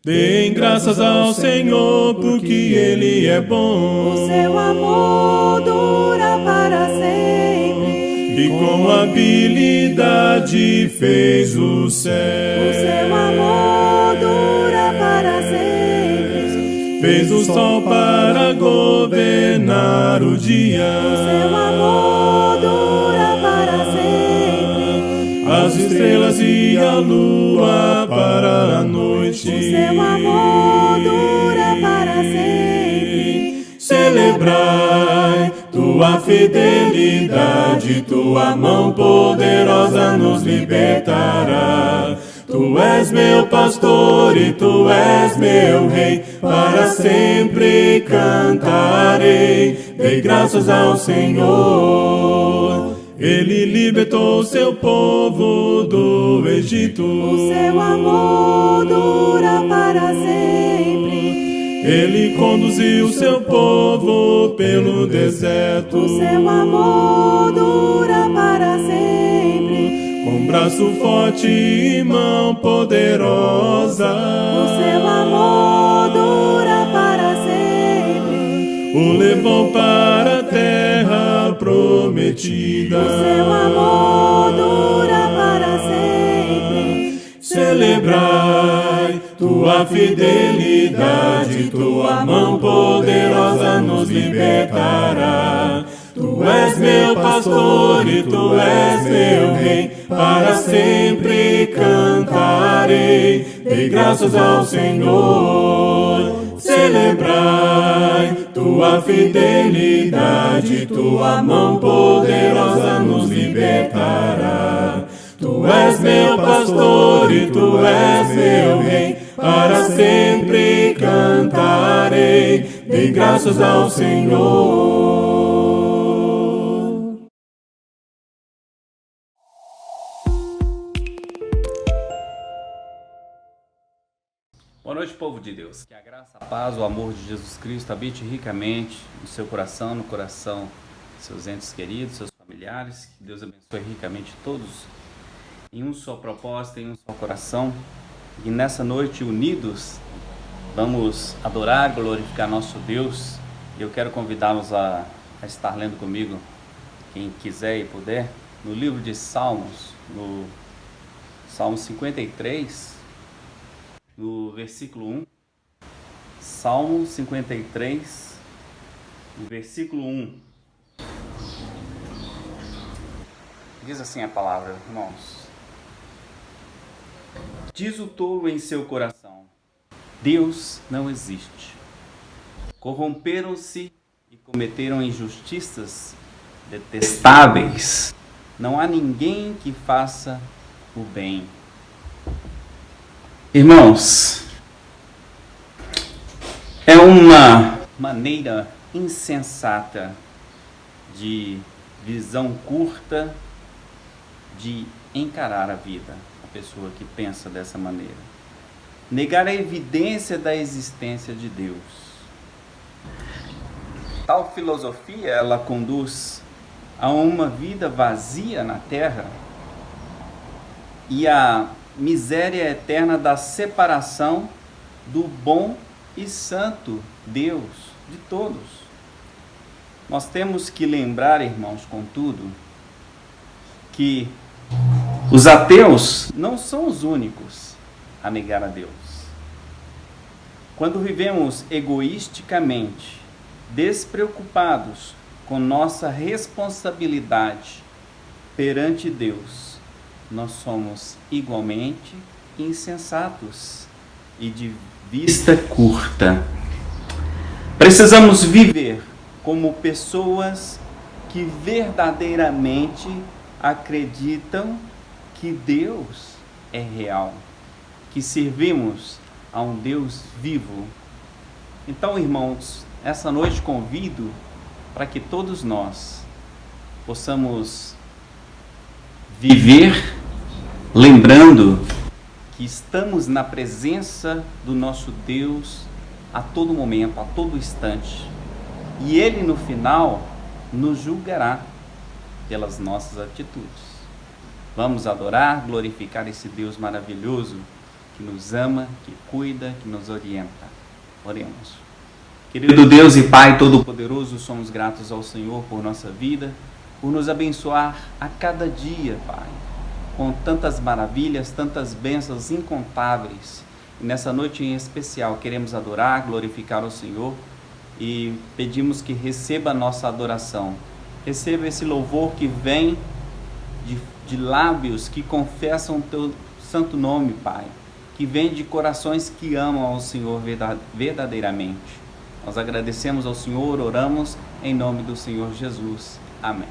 Deem graças ao Senhor, porque Ele é bom. O seu amor dura para sempre. E com habilidade fez o céu. O seu amor dura para sempre. Fez o sol para governar o dia. O seu amor dura para sempre. As estrelas e a lua para a noite. O seu amor dura para sempre. Celebrai tua fidelidade, tua mão poderosa nos libertará. Tu és meu pastor e tu és meu rei, para sempre cantarei. Dei graças ao Senhor, Ele libertou seu povo do Egito. O seu amor dura para sempre. Ele conduziu seu povo pelo deserto. O seu amor dura para sempre. Com braço forte e mão poderosa. O seu amor dura para sempre. O levou para a terra prometida. O seu amor dura para sempre. Celebrai tua fidelidade, tua mão poderosa nos libertará. Tu és meu pastor e tu és meu rei, para sempre cantarei. Dei graças ao Senhor. Celebrai tua fidelidade, tua mão poderosa nos libertará. Tu és meu pastor e tu és meu rei, para sempre cantarei. Dei graças ao Senhor. Boa noite, povo de Deus. Que a graça, a paz, o amor de Jesus Cristo habite ricamente no seu coração, no coração de seus entes queridos, seus familiares. Que Deus abençoe ricamente todos em um só propósito, em um só coração. E nessa noite, unidos, vamos adorar, glorificar nosso Deus. E eu quero convidá-los a estar lendo comigo, quem quiser e puder, no livro de Salmos, no Salmo 53, no versículo 1. Salmo 53, no versículo 1. Diz assim a palavra, irmãos. Diz o tolo em seu coração: Deus não existe. Corromperam-se e cometeram injustiças detestáveis. Não há ninguém que faça o bem. Irmãos, é uma maneira insensata de visão curta de encarar a vida. Pessoa que pensa dessa maneira, negar a evidência da existência de Deus. Tal filosofia, ela conduz a uma vida vazia na terra e a miséria eterna da separação do bom e santo Deus de todos. Nós temos que lembrar, irmãos, contudo, que os ateus não são os únicos a negar a Deus. Quando vivemos egoisticamente, despreocupados com nossa responsabilidade perante Deus, nós somos igualmente insensatos e de vista curta. Precisamos viver como pessoas que verdadeiramente acreditam que Deus é real, que servimos a um Deus vivo. Então, irmãos, essa noite convido para que todos nós possamos viver lembrando que estamos na presença do nosso Deus a todo momento, a todo instante. E Ele, no final, nos julgará pelas nossas atitudes. Vamos adorar, glorificar esse Deus maravilhoso que nos ama, que cuida, que nos orienta. Oremos. Querido Deus e Pai Todo-Poderoso, somos gratos ao Senhor por nossa vida, por nos abençoar a cada dia, Pai, com tantas maravilhas, tantas bênçãos incontáveis. E nessa noite em especial queremos adorar, glorificar o Senhor e pedimos que receba a nossa adoração. Receba esse louvor que vem de lábios que confessam o Teu santo nome, Pai, que vem de corações que amam ao Senhor verdadeiramente. Nós agradecemos ao Senhor, oramos em nome do Senhor Jesus. Amém.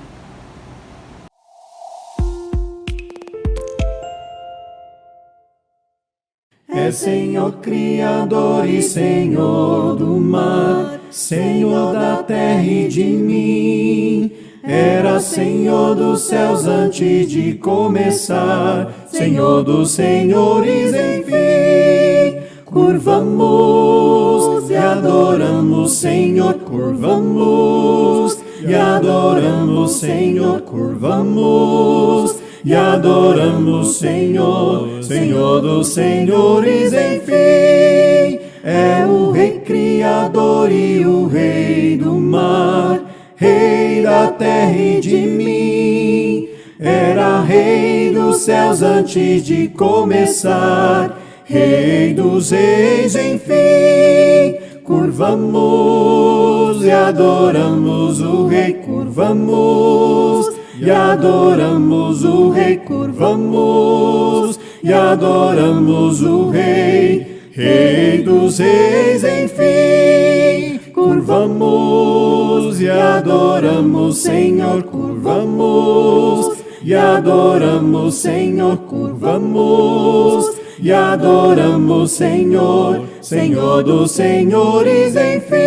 É Senhor Criador e Senhor do mar, Senhor da terra e de mim. Era Senhor dos céus antes de começar, Senhor dos senhores, enfim. Curvamos e adoramos, Senhor, curvamos e adoramos, Senhor, curvamos e adoramos, Senhor, Senhor dos senhores, enfim. É o Rei Criador e o Rei do mar, Rei da terra e de mim. Era Rei dos céus antes de começar, Rei dos reis, enfim. Curvamos e adoramos o Rei, curvamos e adoramos o Rei, curvamos e adoramos o Rei, Rei dos reis, enfim. Curvamos e adoramos, Senhor, curvamos e adoramos, Senhor, curvamos e adoramos, Senhor, Senhor dos senhores, enfim.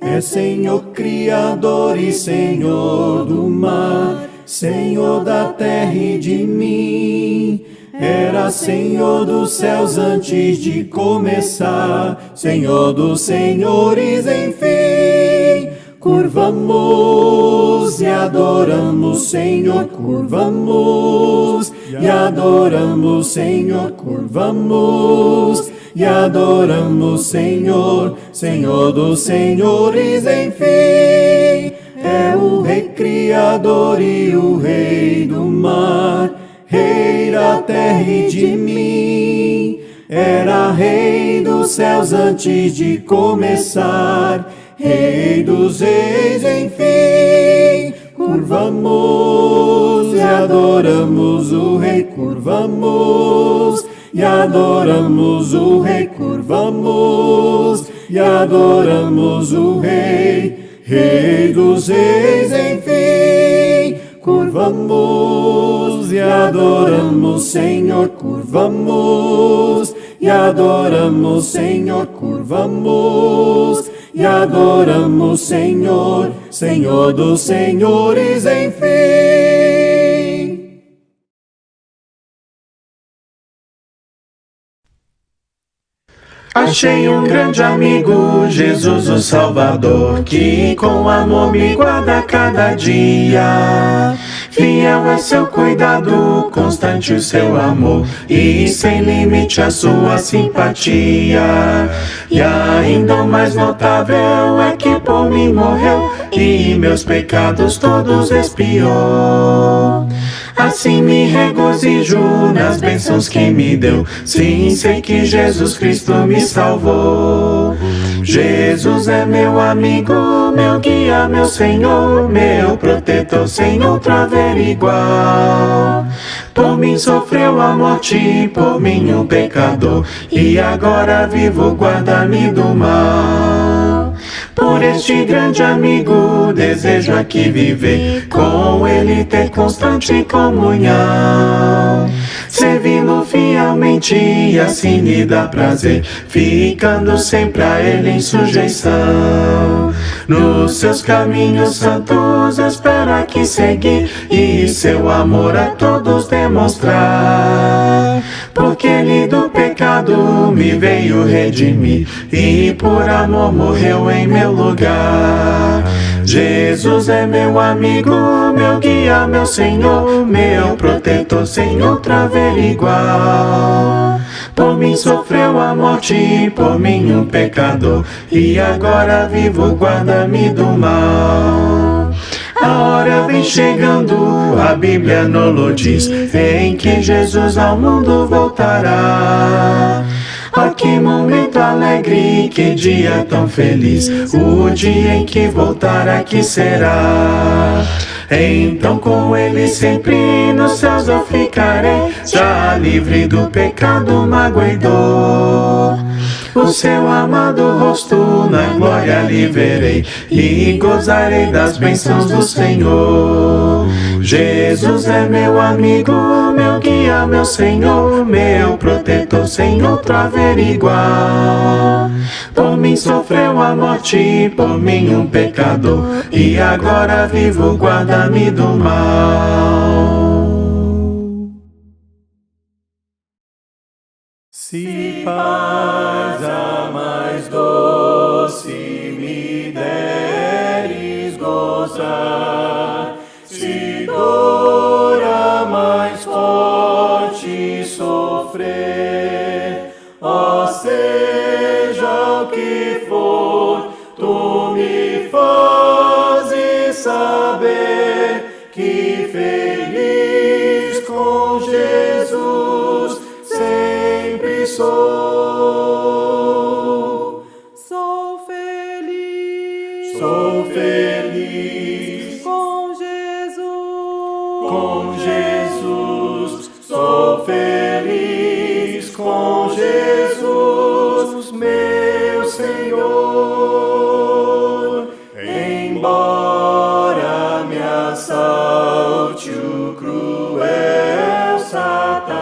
É Senhor Criador e Senhor do mar, Senhor da terra e de mim. Era Senhor dos céus antes de começar, Senhor dos senhores, enfim. Curvamos e adoramos, Senhor, curvamos e adoramos, Senhor, curvamos e adoramos, Senhor, Senhor dos senhores, enfim. É o Rei Criador e o Rei do mar, Rei da terra e de mim. Era Rei dos céus antes de começar, Rei dos reis, enfim. Curvamos e adoramos o Rei, curvamos e adoramos o Rei, curvamos e adoramos o Rei, Rei dos reis, enfim. Curvamos e adoramos, Senhor, curvamos e adoramos, Senhor, curvamos e adoramos, Senhor, Senhor dos senhores, enfim. Achei um grande amigo, Jesus o Salvador, que com amor me guarda cada dia. Fiel é seu cuidado, constante o seu amor, e sem limite a sua simpatia. E ainda o mais notável é que por mim morreu, e meus pecados todos expiou. Assim me regozijo nas bênçãos que me deu, sim, sei que Jesus Cristo me salvou. Jesus é meu amigo, meu guia, meu Senhor, meu protetor, sem outro haver igual. Por mim sofreu a morte, por mim um pecador, e agora vivo, guarda-me do mal. Por este grande amigo desejo aqui viver, com ele ter constante comunhão, servindo fielmente e assim lhe dá prazer, ficando sempre a ele em sujeição. Nos seus caminhos santos espero aqui seguir, e seu amor a todos demonstrar. Porque ele do pecado me veio redimir, e por amor morreu em meu lugar. Jesus é meu amigo, meu guia, meu Senhor, meu protetor, sem outra ver igual. Por mim sofreu a morte, por mim um pecador, e agora vivo, guarda-me do mal. A hora vem chegando, a Bíblia nos diz, em que Jesus ao mundo voltará. Ah, que momento alegre, que dia tão feliz, o dia em que voltar aqui será. Então com ele sempre nos céus eu ficarei, já livre do pecado, mágoa e dor. O seu amado rosto na glória lhe verei, e gozarei das bênçãos do Senhor. Jesus é meu amigo, meu guia, meu Senhor, meu protetor, sem outro haver igual. Por mim sofreu a morte, por mim um pecador, e agora vivo, guarda-me do mal. Se paz a mais doce me deres gozar, se dor a mais forte sofrer, ó seja o que for, tu me fazes saber que feliz com Jesus sempre sou. Sou feliz. Sou feliz Com Jesus. com Jesus. Sou feliz com Jesus, meu Senhor. Embora me assalte o cruel Satanás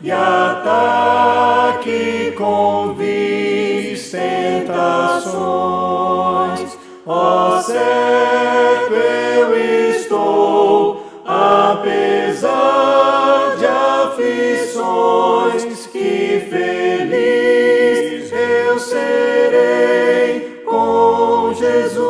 e ataque com vis tentações, ó certo eu estou, apesar de aflições, que feliz eu serei com Jesus.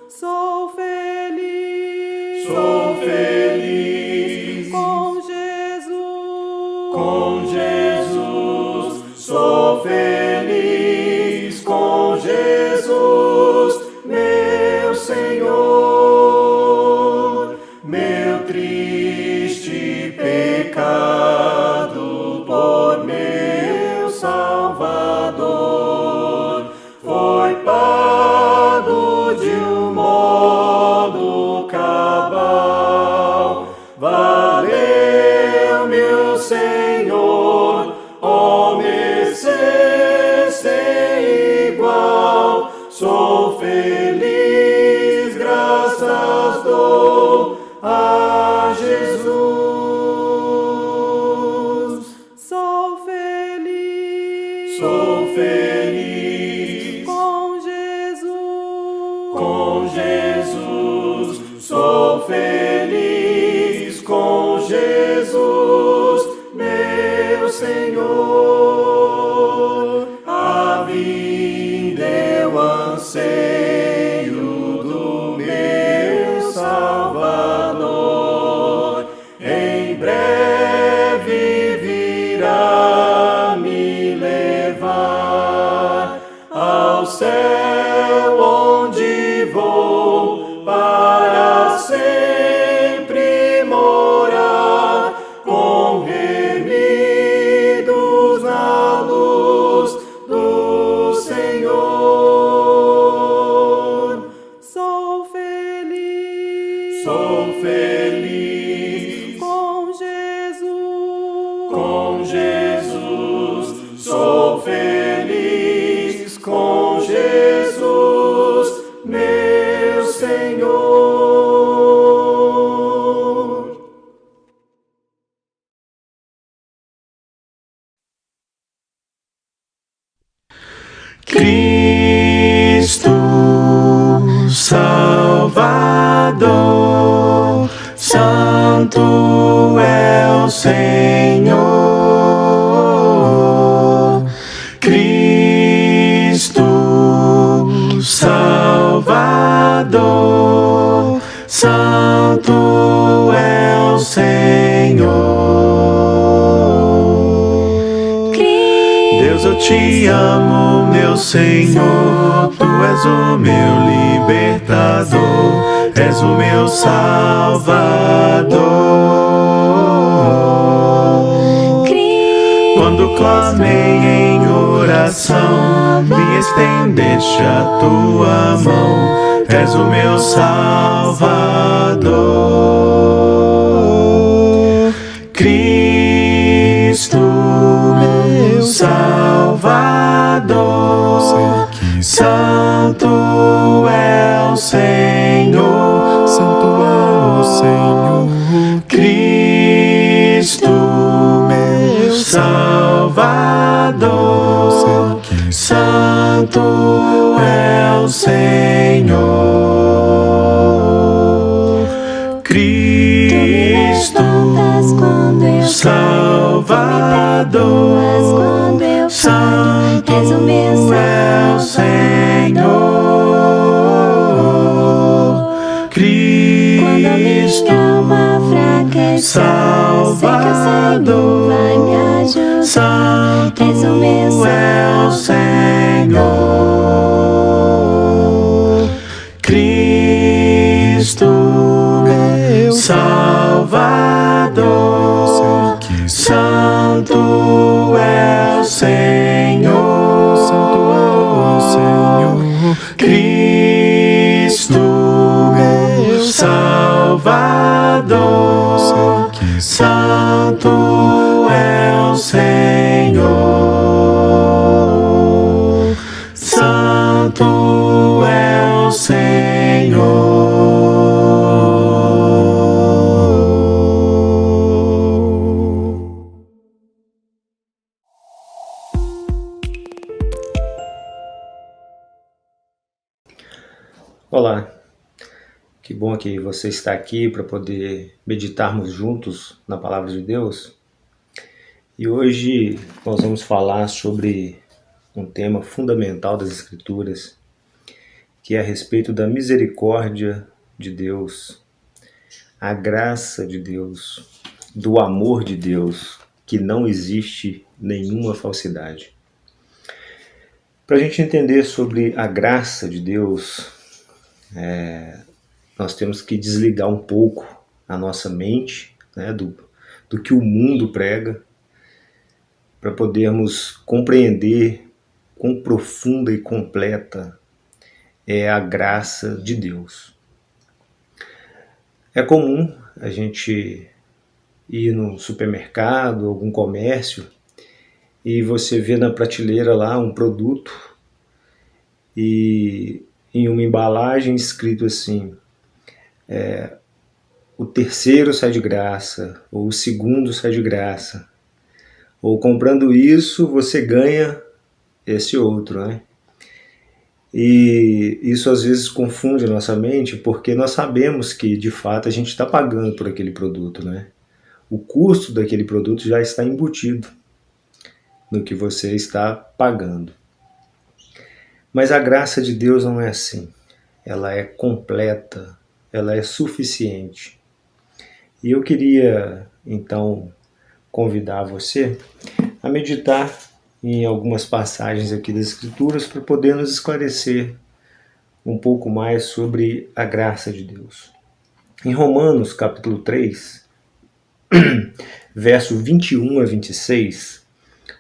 Sou feliz. Sou feliz Com Jesus. com Jesus. Sou feliz com Jesus, meu Senhor. Meu triste pecado por meu Salvador foi pago de um modo cabal. Valeu, meu Senhor, ó mercê sem igual. Sou feliz, graças dou a Jesus. Sou feliz. Sou feliz Com Jesus. com Jesus. Sou feliz com Jesus, meu Senhor. A vida eu anseio do meu Salvador. Em breve virá me levar ao céu, onde vou para sempre morar, com remidos na luz do Senhor. Sou feliz. Sou feliz Com Jesus. com Jesus. Sou feliz com Jesus, meu Senhor. Cristo Salvador, Santo é o Senhor. Cristo Deus, eu te amo, meu Senhor. Tu és o meu libertador, és o meu Salvador. Quando clamei em oração, me estendeste a tua mão, és o meu Salvador. Cristo, meu Salvador, Santo é o Senhor, Santo é o Senhor. Cristo, meu Salvador, Santo é o Senhor. Cristo, Salvador, Santo é o Senhor. Cristo, Salvador, Santo é o Senhor. Cristo, meu Salvador, Santo é o Senhor. Santo é o Senhor. Cristo, meu Salvador, Santo é o Senhor. Santo é o Senhor. Olá, que bom que você está aqui para poder meditarmos juntos na Palavra de Deus. E hoje nós vamos falar sobre um tema fundamental das Escrituras, que é a respeito da misericórdia de Deus, a graça de Deus, do amor de Deus, que não existe nenhuma falsidade. Para a gente entender sobre a graça de Deus, nós temos que desligar um pouco a nossa mente, né, do que o mundo prega, para podermos compreender quão profunda e completa é a graça de Deus. É comum a gente ir no supermercado, algum comércio, e você vê na prateleira lá um produto e em uma embalagem escrito assim, o terceiro sai de graça, ou o segundo sai de graça, ou comprando isso você ganha esse outro, né? E isso às vezes confunde a nossa mente, porque nós sabemos que de fato a gente está pagando por aquele produto, né? O custo daquele produto já está embutido no que você está pagando. Mas a graça de Deus não é assim. Ela é completa, ela é suficiente. E eu queria, então, convidar você a meditar em algumas passagens aqui das Escrituras para poder nos esclarecer um pouco mais sobre a graça de Deus. Em Romanos, capítulo 3, verso 21 a 26,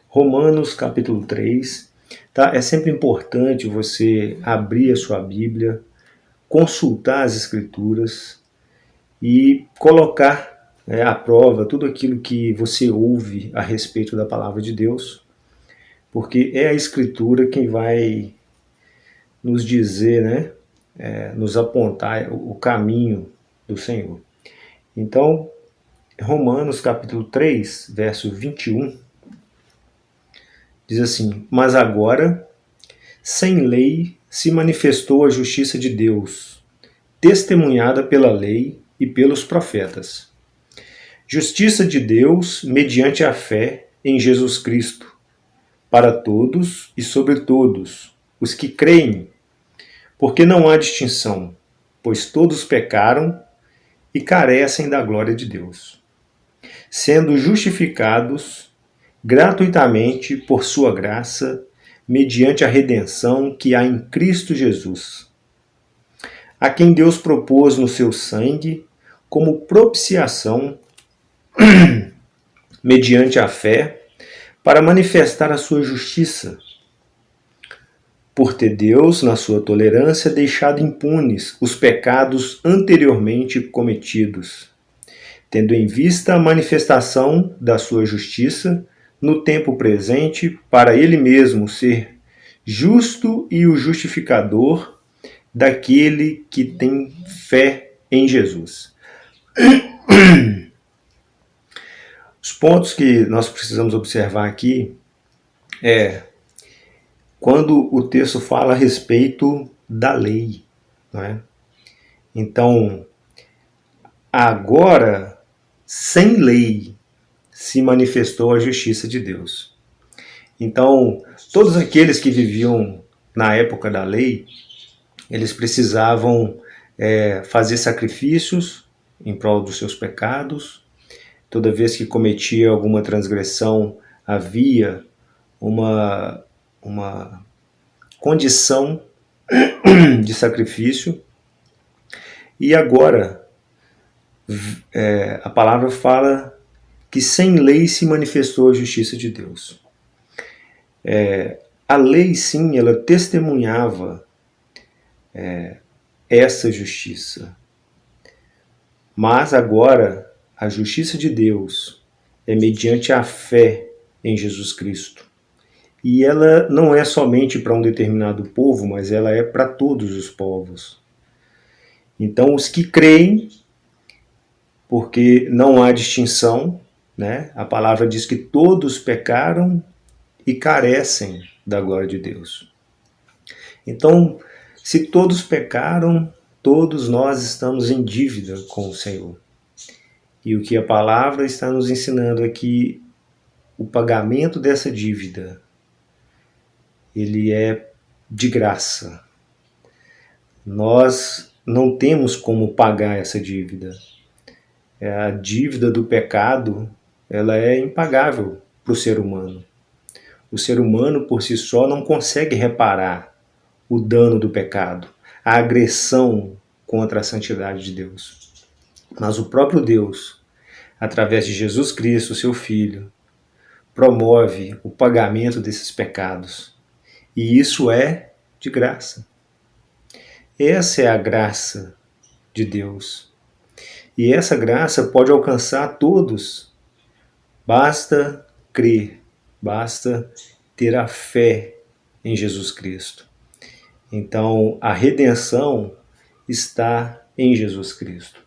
Romanos, capítulo 3, tá? É sempre importante você abrir a sua Bíblia, consultar as Escrituras e colocar à prova tudo aquilo que você ouve a respeito da palavra de Deus, porque é a Escritura quem vai nos dizer, né, nos apontar o caminho do Senhor. Então, Romanos capítulo 3, verso 21, diz assim: Mas agora, sem lei, se manifestou a justiça de Deus, testemunhada pela lei e pelos profetas. Justiça de Deus mediante a fé em Jesus Cristo, para todos e sobre todos os que creem, porque não há distinção, pois todos pecaram e carecem da glória de Deus, sendo justificados gratuitamente por sua graça, mediante a redenção que há em Cristo Jesus, a quem Deus propôs no seu sangue como propiciação mediante a fé, para manifestar a sua justiça, por ter Deus, na sua tolerância, deixado impunes os pecados anteriormente cometidos, tendo em vista a manifestação da sua justiça no tempo presente, para ele mesmo ser justo e o justificador daquele que tem fé em Jesus. Os pontos que nós precisamos observar aqui é quando o texto fala a respeito da lei, não é? Então, agora, sem lei, se manifestou a justiça de Deus. Então, todos aqueles que viviam na época da lei, eles precisavam fazer sacrifícios em prol dos seus pecados. Toda vez que cometia alguma transgressão, havia uma condição de sacrifício. E agora, a palavra fala que sem lei se manifestou a justiça de Deus. A lei, sim, ela testemunhava essa justiça. Mas agora, a justiça de Deus é mediante a fé em Jesus Cristo. E ela não é somente para um determinado povo, mas ela é para todos os povos. Então, os que creem, porque não há distinção, né? A palavra diz que todos pecaram e carecem da glória de Deus. Então, se todos pecaram, todos nós estamos em dívida com o Senhor. E o que a palavra está nos ensinando é que o pagamento dessa dívida, ele é de graça. Nós não temos como pagar essa dívida. A dívida do pecado, ela é impagável para o ser humano. O ser humano, por si só, não consegue reparar o dano do pecado, a agressão contra a santidade de Deus. Mas o próprio Deus, através de Jesus Cristo, seu Filho, promove o pagamento desses pecados. E isso é de graça. Essa é a graça de Deus. E essa graça pode alcançar a todos. Basta crer, basta ter a fé em Jesus Cristo. Então, a redenção está em Jesus Cristo.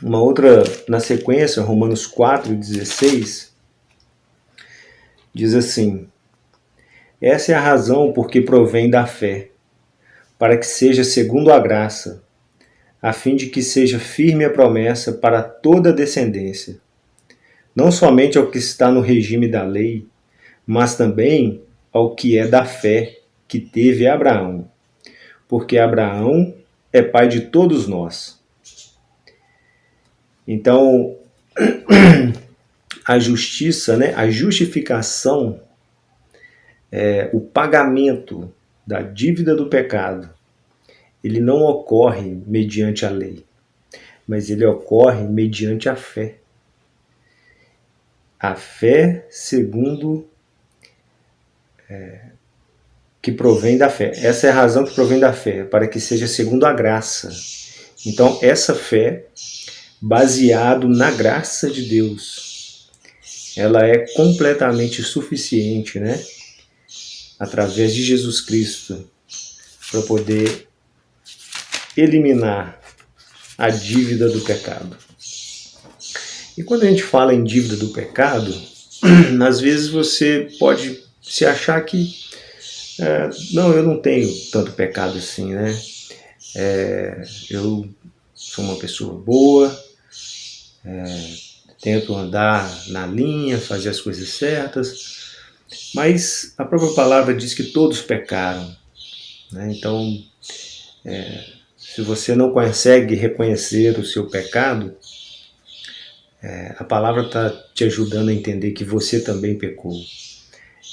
Uma outra, na sequência, Romanos 4,16, diz assim: essa é a razão por que provém da fé, para que seja segundo a graça, a fim de que seja firme a promessa para toda a descendência, não somente ao que está no regime da lei, mas também ao que é da fé que teve Abraão, porque Abraão é pai de todos nós. Então, a justiça, né, a justificação, o pagamento da dívida do pecado, ele não ocorre mediante a lei, mas ele ocorre mediante a fé. A fé segundo que provém da fé. Essa é a razão que provém da fé, para que seja segundo a graça. Então, essa fé, baseado na graça de Deus, ela é completamente suficiente, né? Através de Jesus Cristo, para poder eliminar a dívida do pecado. E quando a gente fala em dívida do pecado, às vezes você pode se achar que não, eu não tenho tanto pecado assim, né? Eu sou uma pessoa boa, tento andar na linha, fazer as coisas certas, mas a própria palavra diz que todos pecaram, né? Então, se você não consegue reconhecer o seu pecado, A palavra está te ajudando a entender que você também pecou.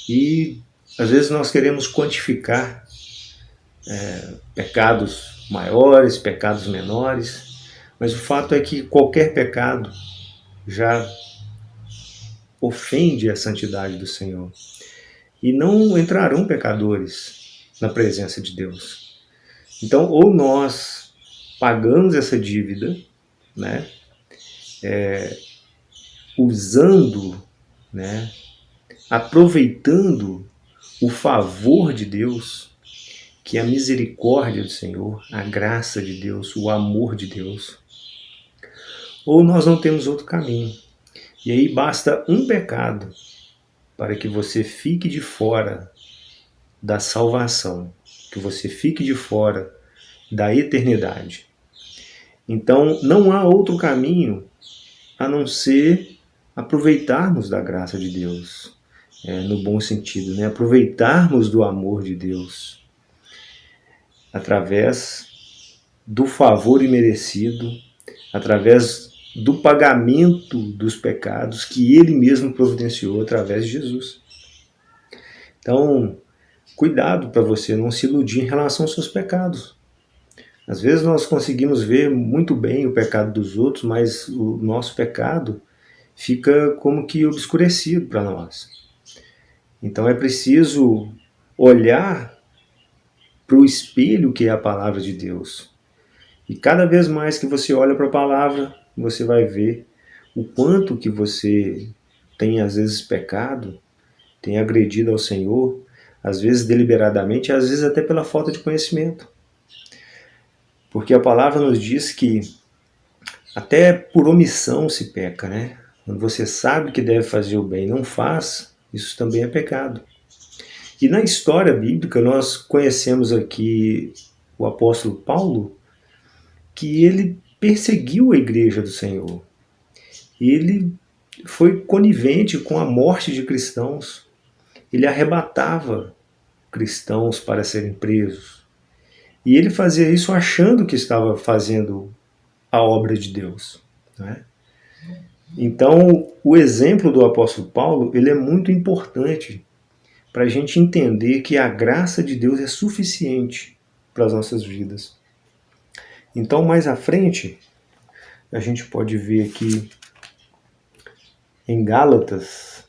E às vezes nós queremos quantificar pecados maiores, pecados menores, mas o fato é que qualquer pecado já ofende a santidade do Senhor. E não entrarão pecadores na presença de Deus. Então, ou nós pagamos essa dívida, né, usando, né, aproveitando o favor de Deus, que é a misericórdia do Senhor, a graça de Deus, o amor de Deus, ou nós não temos outro caminho. E aí basta um pecado para que você fique de fora da salvação, que você fique de fora da eternidade. Então não há outro caminho a não ser aproveitarmos da graça de Deus, no bom sentido, né? Aproveitarmos do amor de Deus através do favor imerecido, através do pagamento dos pecados que Ele mesmo providenciou através de Jesus. Então, cuidado para você não se iludir em relação aos seus pecados. Às vezes nós conseguimos ver muito bem o pecado dos outros, mas o nosso pecado fica como que obscurecido para nós. Então é preciso olhar para o espelho que é a palavra de Deus. E cada vez mais que você olha para a palavra, você vai ver o quanto que você tem às vezes pecado, tem agredido ao Senhor, às vezes deliberadamente, às vezes até pela falta de conhecimento. Porque a palavra nos diz que até por omissão se peca, né? Quando você sabe que deve fazer o bem e não faz, isso também é pecado. E na história bíblica nós conhecemos aqui o apóstolo Paulo, que ele perseguiu a igreja do Senhor. Ele foi conivente com a morte de cristãos. Ele arrebatava cristãos para serem presos. E ele fazia isso achando que estava fazendo a obra de Deus, né? Então, o exemplo do apóstolo Paulo, ele é muito importante para a gente entender que a graça de Deus é suficiente para as nossas vidas. Então, mais à frente, a gente pode ver aqui em Gálatas,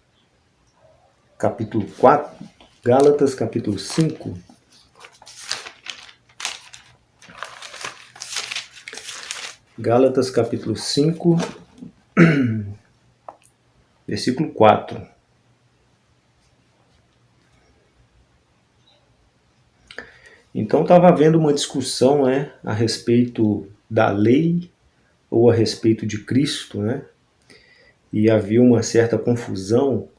capítulo 4, Gálatas, capítulo 5, Gálatas, capítulo 5, versículo 4. Então estava havendo uma discussão, né, a respeito da lei ou a respeito de Cristo, né? E havia uma certa confusão,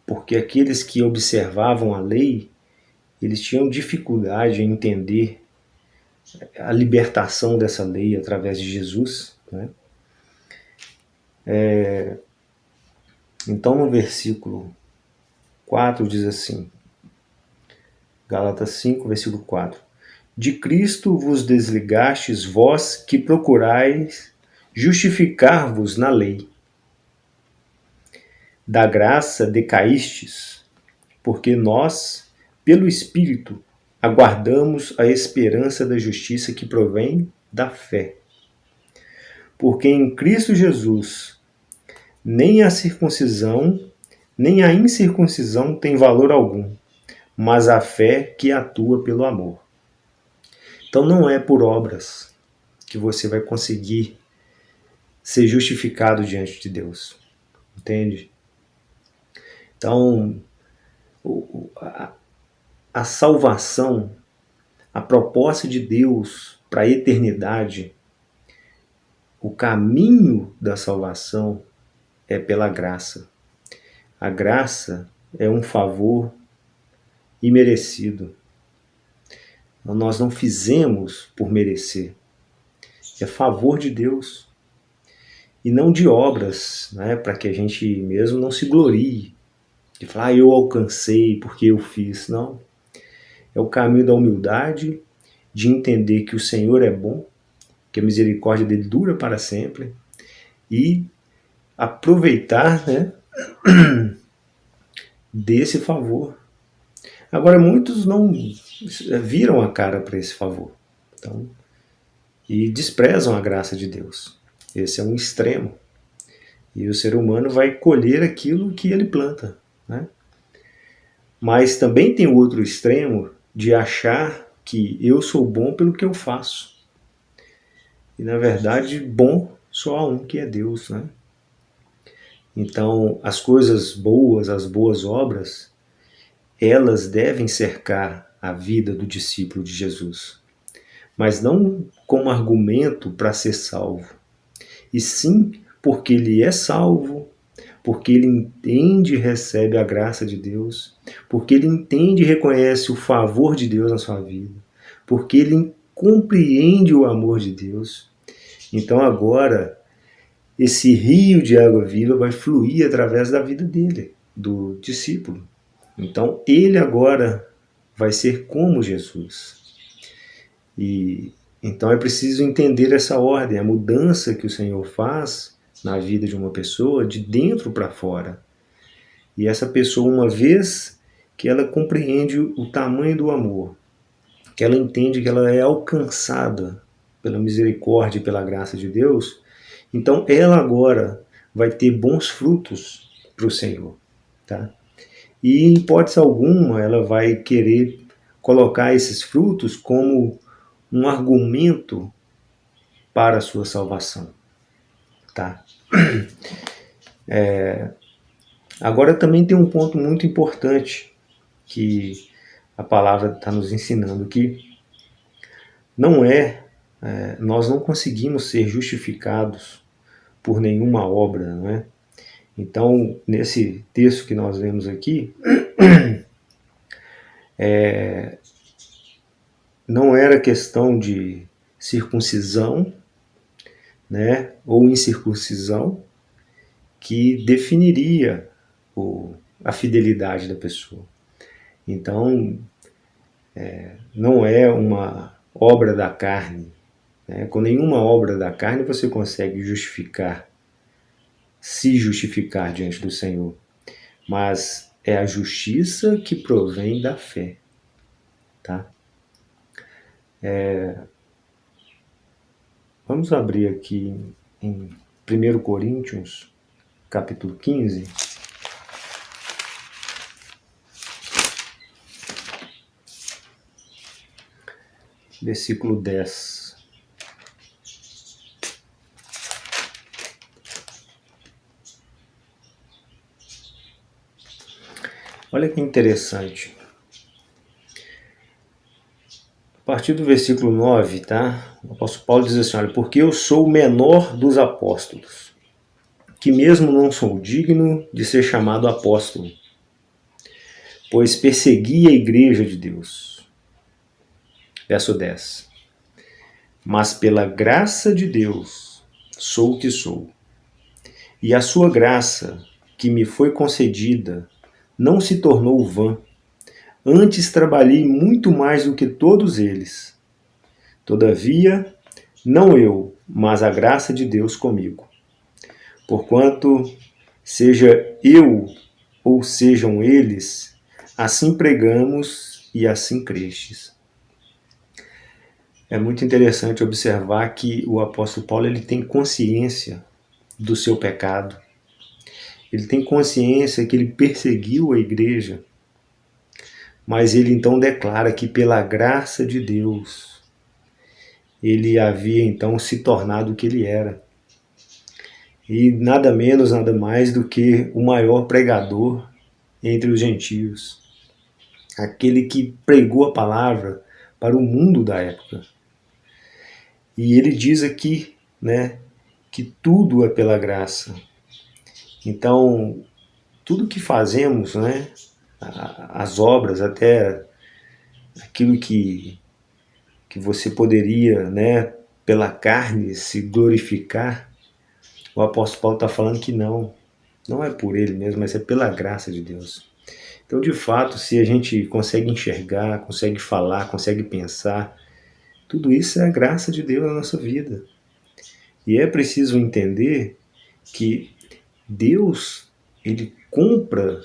porque aqueles que observavam a lei, eles tinham dificuldade em entender a libertação dessa lei através de Jesus, né? Então no versículo 4 diz assim, Gálatas 5, versículo 4. De Cristo vos desligastes vós que procurais justificar-vos na lei. Da graça decaístes, porque nós, pelo Espírito, aguardamos a esperança da justiça que provém da fé. Porque em Cristo Jesus, nem a circuncisão, nem a incircuncisão tem valor algum, mas a fé que atua pelo amor. Então não é por obras que você vai conseguir ser justificado diante de Deus. Entende? Então, a salvação, a proposta de Deus para a eternidade, o caminho da salvação é pela graça. A graça é um favor imerecido. Nós não fizemos por merecer. É favor de Deus. E não de obras, né, para que a gente mesmo não se glorie. De falar, eu alcancei porque eu fiz. Não. É o caminho da humildade, de entender que o Senhor é bom, que a misericórdia dele dura para sempre, e aproveitar, né, desse favor. Agora, muitos não viram a cara para esse favor, então, e desprezam a graça de Deus. Esse é um extremo. E o ser humano vai colher aquilo que ele planta, né? Mas também tem o outro extremo de achar que eu sou bom pelo que eu faço. E na verdade, bom só há um, que é Deus, né? Então, as coisas boas, as boas obras, elas devem cercar a vida do discípulo de Jesus, mas não como argumento para ser salvo, e sim porque ele é salvo, porque ele entende e recebe a graça de Deus, porque ele entende e reconhece o favor de Deus na sua vida, porque ele compreende o amor de Deus. Então agora, esse rio de água viva vai fluir através da vida dele, do discípulo. Então ele agora vai ser como Jesus. E então é preciso entender essa ordem, a mudança que o Senhor faz na vida de uma pessoa de dentro para fora. E essa pessoa, uma vez que ela compreende o tamanho do amor, que ela entende que ela é alcançada pela misericórdia e pela graça de Deus, então ela agora vai ter bons frutos para o Senhor, tá? E em hipótese alguma ela vai querer colocar esses frutos como um argumento para a sua salvação, tá? Agora também tem um ponto muito importante que a palavra está nos ensinando, que nós não conseguimos ser justificados por nenhuma obra, não é? Então, nesse texto que nós vemos aqui, não era questão de circuncisão, né, ou incircuncisão, que definiria a fidelidade da pessoa. Então, não é uma obra da carne, né? Com nenhuma obra da carne você consegue se justificar diante do Senhor, mas é a justiça que provém da fé, tá? Vamos abrir aqui em 1 Coríntios, capítulo 15. Versículo 10. Olha que interessante. A partir do versículo 9, tá? O apóstolo Paulo diz assim, olha, porque eu sou o menor dos apóstolos, que mesmo não sou digno de ser chamado apóstolo, pois persegui a igreja de Deus. Verso 10. Mas pela graça de Deus sou o que sou, e a sua graça que me foi concedida não se tornou vã. Antes trabalhei muito mais do que todos eles. Todavia, não eu, mas a graça de Deus comigo. Porquanto, seja eu ou sejam eles, assim pregamos e assim crestes. É muito interessante observar que o apóstolo Paulo ele tem consciência do seu pecado. Ele tem consciência que ele perseguiu a igreja, mas ele então declara que pela graça de Deus ele havia então se tornado o que ele era. E nada menos, nada mais do que o maior pregador entre os gentios. Aquele que pregou a palavra para o mundo da época. E ele diz aqui, né, que tudo é pela graça. Então, tudo que fazemos, né, as obras, até aquilo que você poderia, né, pela carne se glorificar, o apóstolo Paulo está falando que não é por ele mesmo, mas é pela graça de Deus. Então, de fato, se a gente consegue enxergar, consegue falar, consegue pensar, tudo isso é a graça de Deus na nossa vida. E é preciso entender que Deus, ele compra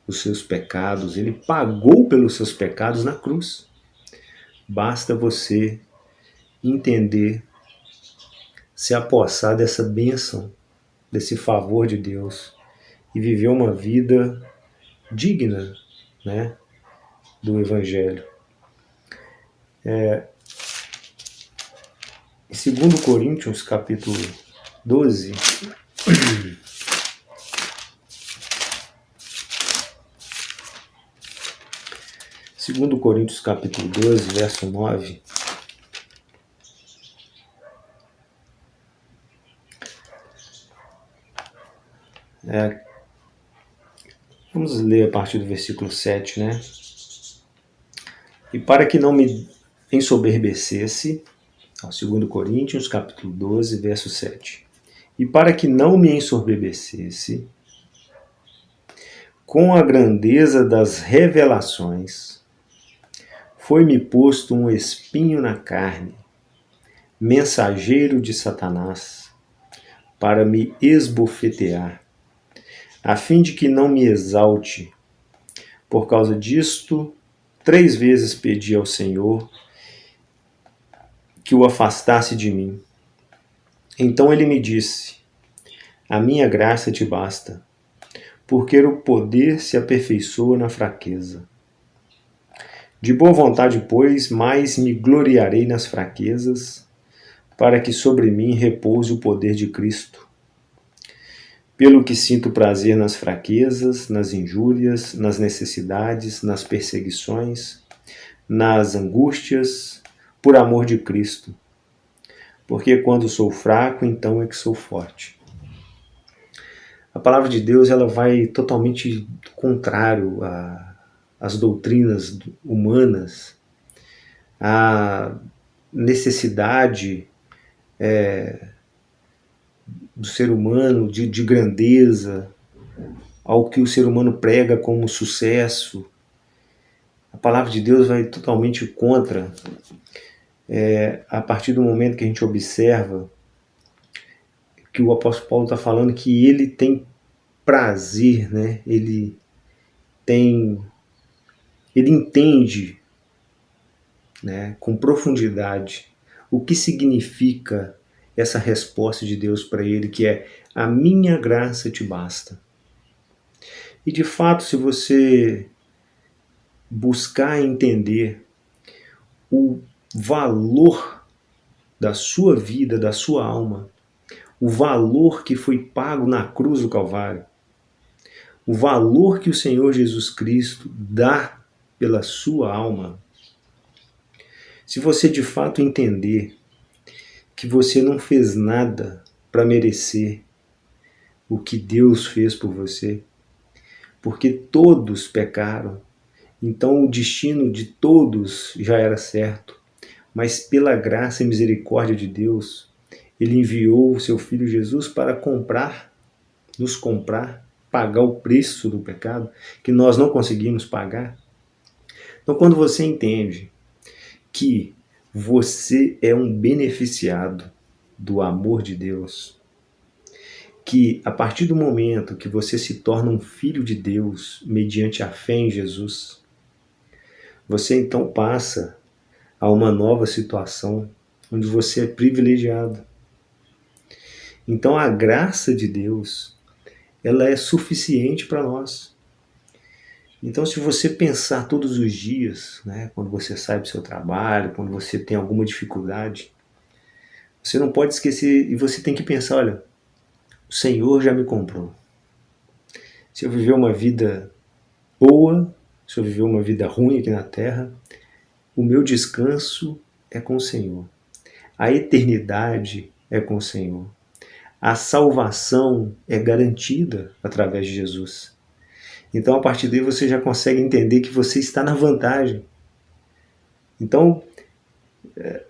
os seus pecados, ele pagou pelos seus pecados na cruz. Basta você entender, se apossar dessa bênção, desse favor de Deus e viver uma vida digna, né, do Evangelho. Em 2 Coríntios, capítulo 12, Segundo Coríntios capítulo 12, verso 9, vamos ler a partir do versículo 7, né? E para que não me ensoberbecesse, 2 Coríntios capítulo 12, verso 7. E para que não me ensoberbecesse com a grandeza das revelações, foi-me posto um espinho na carne, mensageiro de Satanás, para me esbofetear, a fim de que não me exalte. Por causa disto, 3 vezes pedi ao Senhor que o afastasse de mim. Então ele me disse: a minha graça te basta, porque o poder se aperfeiçoa na fraqueza. De boa vontade, pois, mais me gloriarei nas fraquezas, para que sobre mim repouse o poder de Cristo. Pelo que sinto prazer nas fraquezas, nas injúrias, nas necessidades, nas perseguições, nas angústias, por amor de Cristo. Porque quando sou fraco, então é que sou forte. A palavra de Deus, ela vai totalmente contrário às doutrinas humanas, à necessidade do ser humano de grandeza, ao que o ser humano prega como sucesso. A palavra de Deus vai totalmente contra, a partir do momento que a gente observa que o apóstolo Paulo está falando que ele tem prazer, né? Ele entende, né, com profundidade o que significa essa resposta de Deus para ele, que é: a minha graça te basta. E de fato, se você buscar entender o valor da sua vida, da sua alma, o valor que foi pago na cruz do Calvário, o valor que o Senhor Jesus Cristo dá pela sua alma, se você de fato entender que você não fez nada para merecer o que Deus fez por você, porque todos pecaram, então o destino de todos já era certo, mas pela graça e misericórdia de Deus, Ele enviou o seu Filho Jesus para nos comprar, pagar o preço do pecado, que nós não conseguimos pagar. Então, quando você entende que você é um beneficiado do amor de Deus, que a partir do momento que você se torna um filho de Deus mediante a fé em Jesus, você então passa a uma nova situação onde você é privilegiado. Então a graça de Deus, ela é suficiente para nós. Então, se você pensar todos os dias, né, quando você sai do seu trabalho, quando você tem alguma dificuldade, você não pode esquecer, e você tem que pensar: olha, o Senhor já me comprou. Se eu viver uma vida boa, se eu viver uma vida ruim aqui na terra, o meu descanso é com o Senhor. A eternidade é com o Senhor. A salvação é garantida através de Jesus. Então, a partir daí, você já consegue entender que você está na vantagem. Então,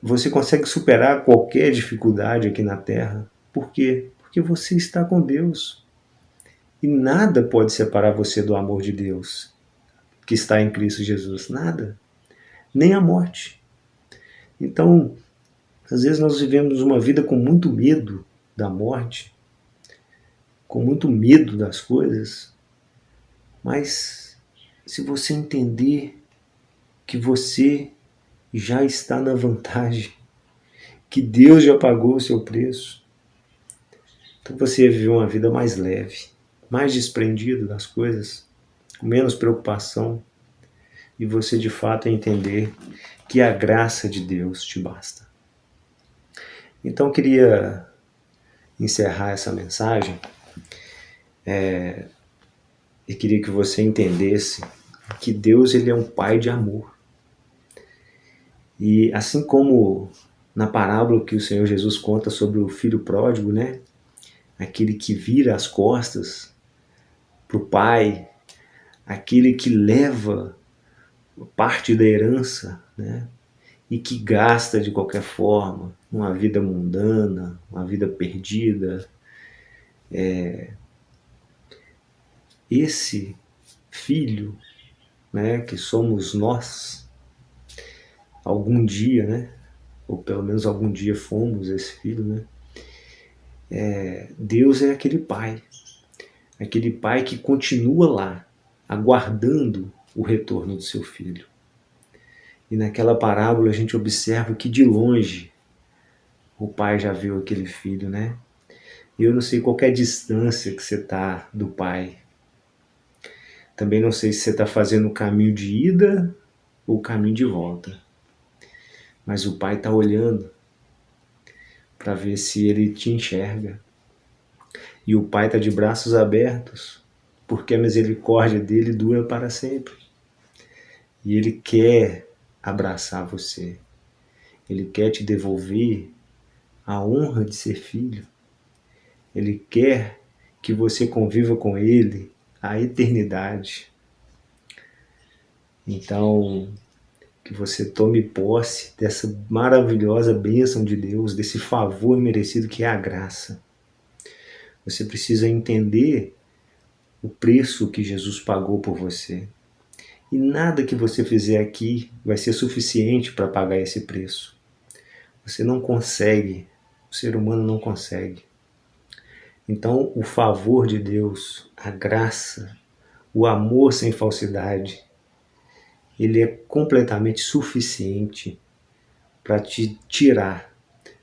você consegue superar qualquer dificuldade aqui na Terra. Por quê? Porque você está com Deus. E nada pode separar você do amor de Deus, que está em Cristo Jesus. Nada. Nem a morte. Então, às vezes nós vivemos uma vida com muito medo da morte, com muito medo das coisas, mas se você entender que você já está na vantagem, que Deus já pagou o seu preço, então você ia viver uma vida mais leve, mais desprendido das coisas, com menos preocupação, e você de fato entender que a graça de Deus te basta. Então eu queria encerrar essa mensagem e queria que você entendesse que Deus, ele é um pai de amor. E assim como na parábola que o Senhor Jesus conta sobre o filho pródigo, né? Aquele que vira as costas para o pai, aquele que leva parte da herança, né? E que gasta de qualquer forma, uma vida mundana, uma vida perdida. Esse filho, né, que somos nós, algum dia, né, ou pelo menos algum dia fomos esse filho, né, Deus é aquele pai que continua lá, aguardando o retorno do seu filho. E naquela parábola a gente observa que de longe o pai já viu aquele filho, né? E eu não sei qual é a distância que você está do pai. Também não sei se você está fazendo o caminho de ida ou o caminho de volta. Mas o pai está olhando para ver se ele te enxerga. E o pai está de braços abertos, porque a misericórdia dele dura para sempre. E ele quer abraçar você. Ele quer te devolver a honra de ser filho. Ele quer que você conviva com ele a eternidade. Então, que você tome posse dessa maravilhosa bênção de Deus, desse favor merecido que é a graça. Você precisa entender o preço que Jesus pagou por você. E nada que você fizer aqui vai ser suficiente para pagar esse preço. Você não consegue, o ser humano não consegue. Então, o favor de Deus, a graça, o amor sem falsidade, ele é completamente suficiente para te tirar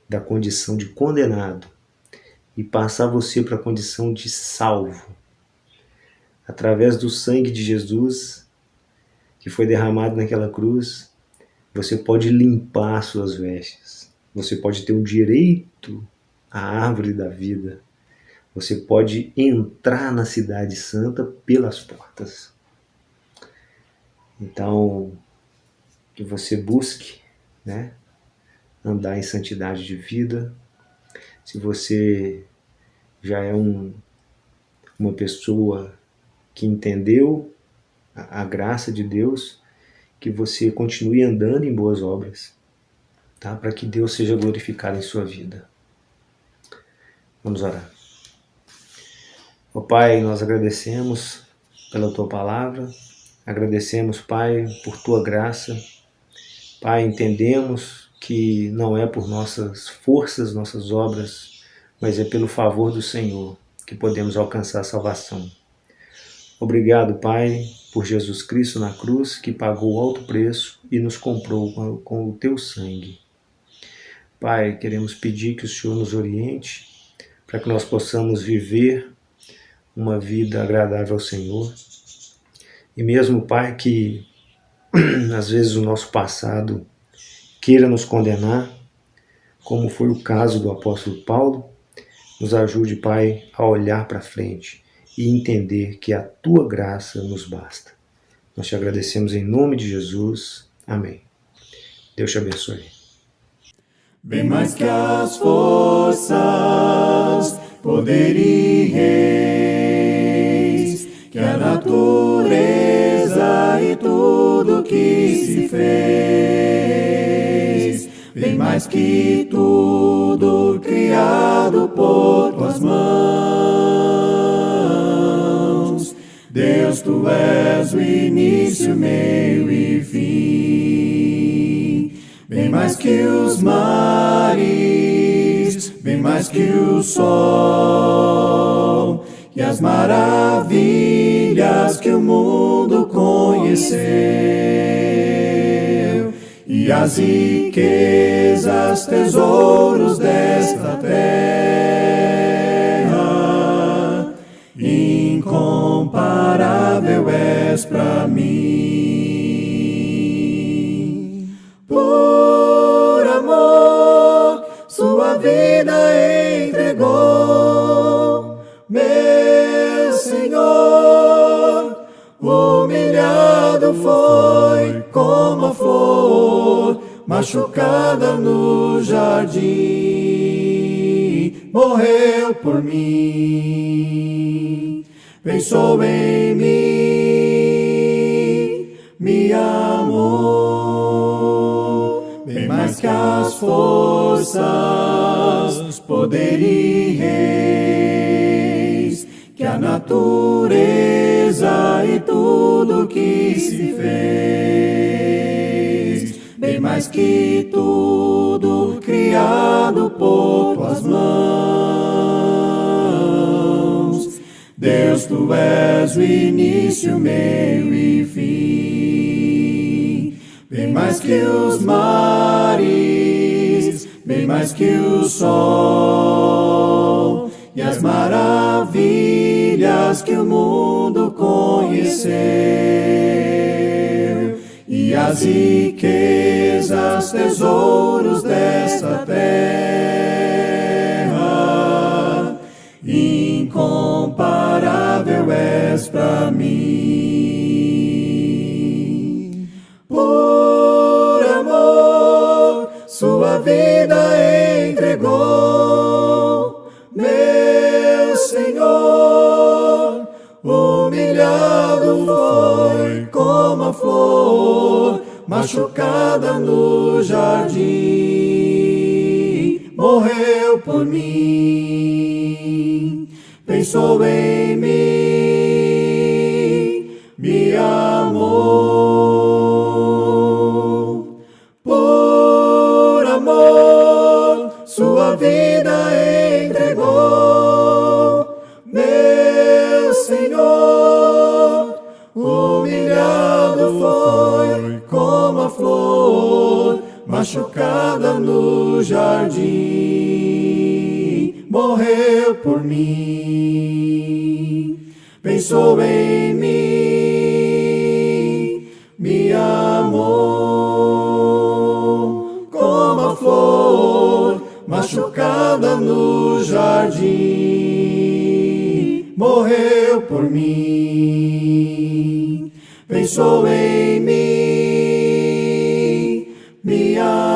da condição de condenado e passar você para a condição de salvo. Através do sangue de Jesus, que foi derramado naquela cruz, você pode limpar suas vestes. Você pode ter o direito à árvore da vida. Você pode entrar na cidade santa pelas portas. Então, que você busque, né, andar em santidade de vida. Se você já é uma pessoa que entendeu a graça de Deus, que você continue andando em boas obras, tá? Para que Deus seja glorificado em sua vida. Vamos orar. Ó Pai, nós agradecemos pela Tua palavra, agradecemos, Pai, por Tua graça. Pai, entendemos que não é por nossas forças, nossas obras, mas é pelo favor do Senhor que podemos alcançar a salvação. Obrigado, Pai, por Jesus Cristo na cruz, que pagou alto preço e nos comprou com o Teu sangue. Pai, queremos pedir que o Senhor nos oriente para que nós possamos viver uma vida agradável ao Senhor. E mesmo, Pai, que às vezes o nosso passado queira nos condenar, como foi o caso do apóstolo Paulo, nos ajude, Pai, a olhar para frente e entender que a Tua graça nos basta. Nós te agradecemos em nome de Jesus. Amém. Deus te abençoe. Bem mais que as forças, poder e reis, que a natureza e tudo que se fez, bem mais que tudo criado por Tuas mãos. Deus, Tu és o início, meio e fim. Bem mais que os mares, bem mais que o sol, e as maravilhas que o mundo conheceu, e as riquezas, tesouros desta terra, incomparável és para mim. Por amor, sua vida entregou, meu Senhor. Humilhado foi como a flor, machucada no jardim, morreu por mim, pensou em mim, me amou, bem mais que as forças, poder e reis, que a natureza e tudo que se fez, bem mais que tudo criado por tuas mãos. Deus, tu és o início, meio e fim, bem mais que os mares, bem mais que o sol, e as maravilhas que o mundo conheceu, e as riquezas, tesouros desta terra, incomparável és para mim. Por amor, sua vida entregou, meu Senhor. Humilhado foi como a flor, machucada no jardim, morreu por mim, pensou em mim, me amou. Por amor, sua vida entregou, meu Senhor. Humilhado foi como a flor, machucada no jardim, morreu por mim, pensou em mim, me amou. Como a flor, machucada no jardim, morreu por mim, pensou em mim, me amou.